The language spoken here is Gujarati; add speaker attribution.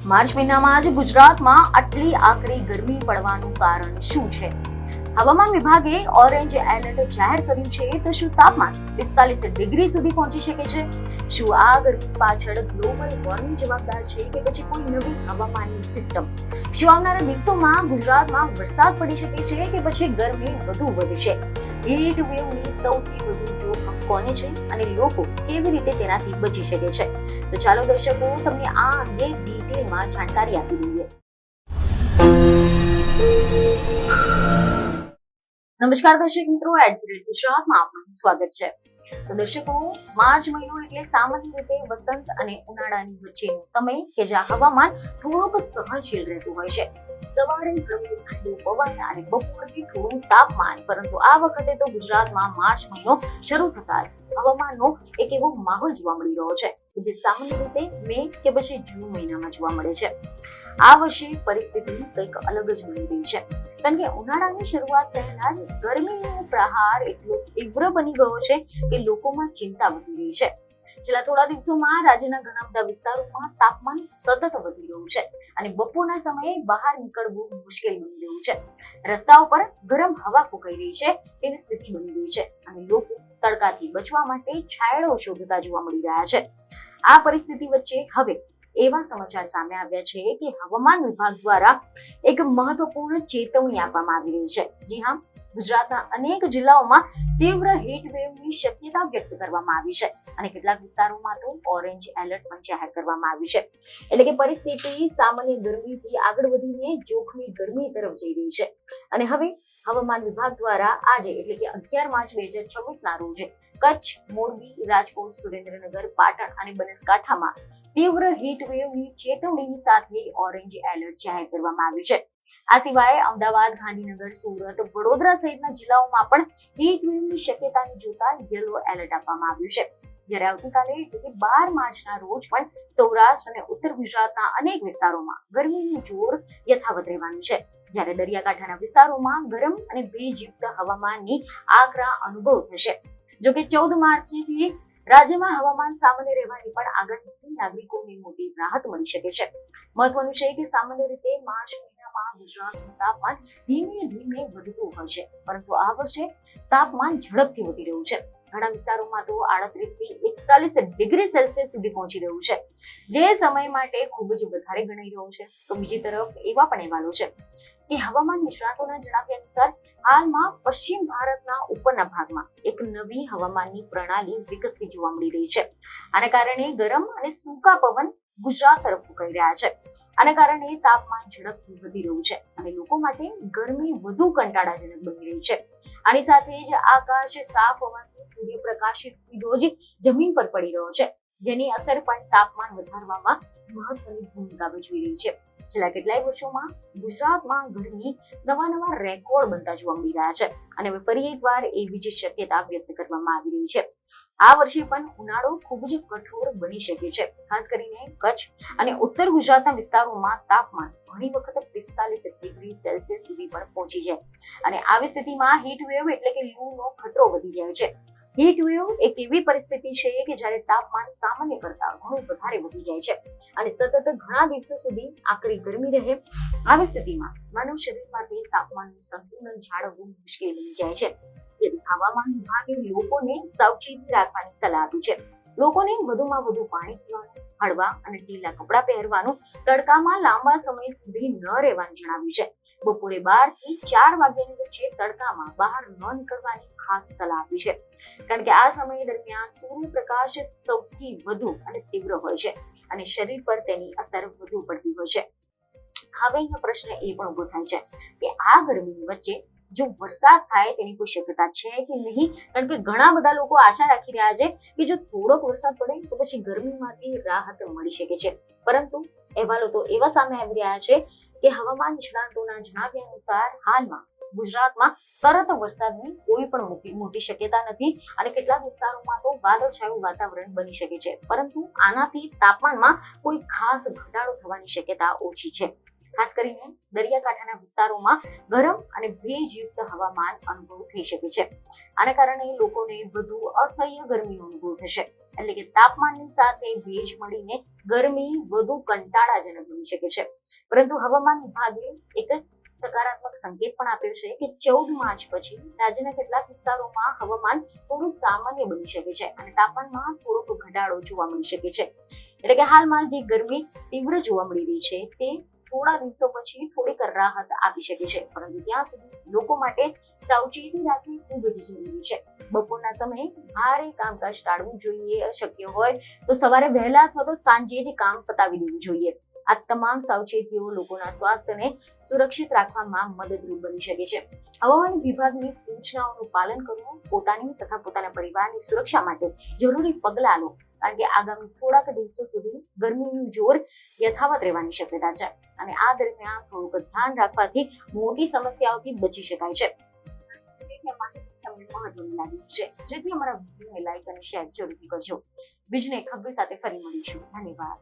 Speaker 1: માર્ચ મહિનામાં જ ગુજરાતમાં આટલી આકરી ગરમી પડવાનું કારણ શું છે? હવામાન વિભાગે ઓરેન્જ એલર્ટ જાહેર કર્યું છે, તો શું તાપમાન 45 ડિગ્રી સુધી પહોંચી શકે છે? શું આ ગરમી પાછળ ગ્લોબલ વોર્મિંગ જવાબદાર છે કે પછી કોઈ નવી હવામાનની સિસ્ટમ? શું આવનારા દિવસોમાં ગુજરાતમાં વરસાદ પડી શકે છે કે પછી ગરમી વધુ વધશે? હીટ વેવની સૌથી વધુ જોખમ કોને છે અને લોકો કેવી રીતે તેનાથી બચી શકે છે? તો ચાલો દર્શકો, તમને આ અંગે ડિટેલમાં જાણકારી આપી દઈએ. નમસ્કાર દર્શક મિત્રો, ગુજરાતમાં આપનું સ્વાગત છે. તો દર્શકો, માર્ચ મહિનો એટલે સામાન્ય રીતે વસંત અને ઉનાળાની વચ્ચેનો સમય કે જ્યાં હવામાન થોડુંક સહનશીલ રહેતું હોય છે. સવારે હળવું ઠંડુ પવન અને બપોરે થોડું તાપમાન. પરંતુ આ વખતે તો ગુજરાતમાં માર્ચ મહિનો શરૂ થતા જ હવામાનનો એક એવો માહોલ જોવા મળી રહ્યો છે જે સામાન્ય રીતે મે કે પછી જૂન મહિનામાં જોવા મળે છે. આ વર્ષે પરિસ્થિતિ કંઈક અલગ જ બની રહી છે, કારણ કે ઉનાળાની શરૂઆત પહેલા જ ગરમીનો પ્રહાર એટલો તીવ્ર બની ગયો છે કે લોકોમાં ચિંતા વધી રહી છે. છેલ્લા થોડા દિવસોમાં રાજ્યના ઘણા બધા વિસ્તારોમાં તાપમાન સતત વધી રહ્યું છે અને બપોરના સમયે બહાર નીકળવું મુશ્કેલ બની રહ્યું છે. રસ્તાઓ પર ગરમ હવા ફૂંકાઈ રહી છે તેવી સ્થિતિ બની રહી છે અને લોકો તડકાથી બચવા માટે છાંયડો શોધતા જોવા મળી રહ્યા છે. આ પરિસ્થિતિ વચ્ચે હવે એવા સમાચાર સામે આવ્યા છે કે હવામાન વિભાગ દ્વારા એક મહત્વપૂર્ણ ચેતવણી આપવામાં આવી રહી છે. જી હા, ગુજરાતના અનેક જિલ્લાઓમાં તીવ્ર હીટ વેવની શક્યતા વ્યક્ત કરવામાં આવી છે અને કેટલાક વિસ્તારોમાં તો ઓરેન્જ એલર્ટ પણ જાહેર કરવામાં આવ્યું છે. એટલે કે પરિસ્થિતિ સામાન્ય ગરમીથી આગળ વધીને જોખમી ગરમી તરફ જઈ રહી છે. અને હવે હવામાન વિભાગ દ્વારા આજે એટલે કે 11 માર્ચ 2026 ના રોજ કચ્છ, મોરબી, રાજકોટ, સુરેન્દ્રનગર, પાટણ અને બનાસકાંઠામાં તીવ્ર હીટ વેવની ચેતવણીની સાથે ઓરેન્જ એલર્ટ જાહેર કરવામાં આવ્યું છે. આ સિવાય અમદાવાદ, ગાંધીનગર, સુરત, વડોદરા સહિતના જિલ્લાઓમાં પણ હીટ વેવની શક્યતાને જોતા યલો એલર્ટ આપવામાં આવ્યું છે. જ્યારે આવતીકાલે એટલે કે 12 માર્ચના રોજ પણ સૌરાષ્ટ્ર અને ઉત્તર ગુજરાતના અનેક વિસ્તારોમાં ગરમીનું જોર યથાવત રહેવાનું છે. જ્યારે દરિયાકાંઠાના વિસ્તારોમાં ગરમ અને ભેજયુક્ત હવામાનની આકરા અનુભવ થશે. જોકે 14 માર્ચથી રાજ્યમાં હવામાન સામાન્ય રહેવાની પણ આગાહીથી નાગરિકોને મોટી રાહત મળી શકે છે. મહત્વનું છે કે સામાન્ય રીતે માર્ચ મહિનામાં ગુજરાતનું તાપમાન ધીમે ધીમે વધતું હોય છે, પરંતુ આ વર્ષે તાપમાન ઝડપથી વધી રહ્યું છે. ઘણા વિસ્તારોમાં તો 38 થી 41 ડિગ્રી સેલ્સિયસ સુધી પહોંચી રહ્યું છે, જે સમય માટે ખૂબ જ વધારે ગણાઈ રહ્યું છે. તો બીજી તરફ એવા પણ અહેવાલો છે કે હવામાન નિષ્ણાતોના જણાવ્યા અનુસાર હાલમાં પશ્ચિમ ભારતના ઉપરના ભાગમાં એક નવી હવામાનની પ્રણાલી વિકસતી જોવા મળી રહી છે. આને કારણે ગરમ અને સૂકા પવન ગુજરાત તરફ ફૂંકાઈ રહ્યા છે. આને કારણે તાપમાન ઝડપથી વધી રહ્યું છે અને લોકો માટે ગરમી વધુ કંટાળાજનક બની રહી છે. આની સાથે જ આકાશ સાફ હોવાથી સૂર્યપ્રકાશ સીધો જ જમીન પર પડી રહ્યો છે, જેની અસર પણ તાપમાન વધારવામાં મહત્વની ભૂમિકા ભજવી રહી છે. છેલ્લા કેટલાય વર્ષોમાં ગુજરાતમાં ગરમી નવા રેકોર્ડ બનતા જોવા મળી રહ્યા છે અને હવે ફરી એકવાર એવી જ શક્યતા વ્યક્ત કરવામાં આવી રહી છે. આ વર્ષે પણ ઉનાળો ખૂબ જ કઠોર બની શકે છે. ખાસ કરીને કચ્છ અને ઉત્તર ગુજરાતના વિસ્તારોમાં તાપમાન ઘણી વખત 45 ડિગ્રી સેલ્સિયસ સુધી પણ પહોંચી જાય અને આવી સ્થિતિમાં હીટ વેવ એટલે કે લૂનો ખતરો વધી જાય છે. હીટ વેવ એક એવી પરિસ્થિતિ છે કે જ્યારે તાપમાન સામાન્ય કરતા ઘણું વધારે વધી જાય છે અને સતત ઘણા દિવસો સુધી આકરી ગરમી રહે. આવી સ્થિતિમાં માનવ શરીર માટે તાપમાનનું સંતુલન જાળવવું મુશ્કેલ બની જાય છે. જેથી હવામાન વિભાગે લોકોને સાવચેતી રાખવાની સલાહ આપી છે. લોકોને વધુમાં વધુ પાણી પીવાનું, હળવા અને ઢીલા કપડાં પહેરવાનું, તડકામાં લાંબા સમય સુધી ન રહેવાનું જણાવ્યું છે. બપોરે 12 થી 4 વાગ્યાની વચ્ચે તડકામાં બહાર ન નીકળવાની ખાસ સલાહ આપી છે, કારણ કે આ સમય દરમિયાન સૂર્યપ્રકાશ સૌથી વધુ અને તીવ્ર હોય છે અને શરીર પર તેની અસર વધુ પડતી હોય છે. હવે અહીંયા પ્રશ્ન એ પણ ઉભો થાય છે કે આ ગરમીની વચ્ચે જો વરસાદ થાય તેની કોઈ શક્યતા છે કે નહીં? કારણ કે ઘણા બધા લોકો આશા રાખી રહ્યા છે કે જો થોડોક વરસાદ પડે તો પછી ગરમીમાંથી રાહત મળી શકે છે. પરંતુ અહેવાલો તો એવા સામે આવી રહ્યા છે કે હવામાન નિષ્ણાતોના જણાવ્યા અનુસાર હાલમાં ગુજરાતમાં તરત વરસાદની કોઈ પણ મોટી શક્યતા નથી અને કેટલાક વિસ્તારોમાં તો વાદળછાયું વાતાવરણ બની શકે છે, પરંતુ આનાથી તાપમાનમાં કોઈ ખાસ ઘટાડો થવાની શક્યતા ઓછી છે. ખાસ કરીને દરિયાકાંઠાના વિસ્તારોમાં ગરમ અને ભેજયુક્ત હવામાન અનુભવ થઈ શકે છે. આના કારણે લોકોને વધુ અસહ્ય ગરમીનો અનુભવ થશે. એટલે કે તાપમાનની સાથે ભેજ મળીને ગરમી વધુ કંટાળાજનક બની શકે છે. પરંતુ હવામાન વિભાગે એક સકારાત્મક સંકેત પણ આપ્યો છે કે 14 માર્ચ પછી રાજ્યના કેટલાક વિસ્તારોમાં હવામાન થોડું સામાન્ય બની શકે છે અને તાપમાનમાં થોડોક ઘટાડો જોવા મળી શકે છે. એટલે કે હાલમાં જે ગરમી તીવ્ર જોવા મળી રહી છે તે થોડા દિવસો પછી થોડીક રાહત આપી શકે છે, પરંતુ ત્યાં સુધી લોકો માટે સાવચેતી રાખવી ખૂબ જ જરૂરી છે. બપોરના સમયે ભારે કામકાજ ટાળવું જોઈએ. અશક્ય હોય તો સવારે વહેલા અથવા તો સાંજે જ કામ પતાવી દેવું જોઈએ. આ તમામ સાવચેતીઓ લોકોના સ્વાસ્થ્યને સુરક્ષિત રાખવામાં મદદરૂપ બની શકે છે. હવામાન વિભાગની સૂચનાઓનું પાલન કરવું, પોતાની તથા પોતાના પરિવારની સુરક્ષા માટે જરૂરી પગલાં લો, કારણ કે આગામી થોડાક દિવસો સુધી ગરમીનું જોર યથાવત રહેવાની શક્યતા છે અને આ દરમિયાન થોડુંક ધ્યાન રાખવાથી મોટી સમસ્યાઓથી બચી શકાય છે. તમને મહત્વની લાગી છે, જેથી અમારા વિડીયોને લાઈક અને શેર જરૂરથી કરજો. બીજને ખબર સાથે ફરી મળીશું. ધન્યવાદ.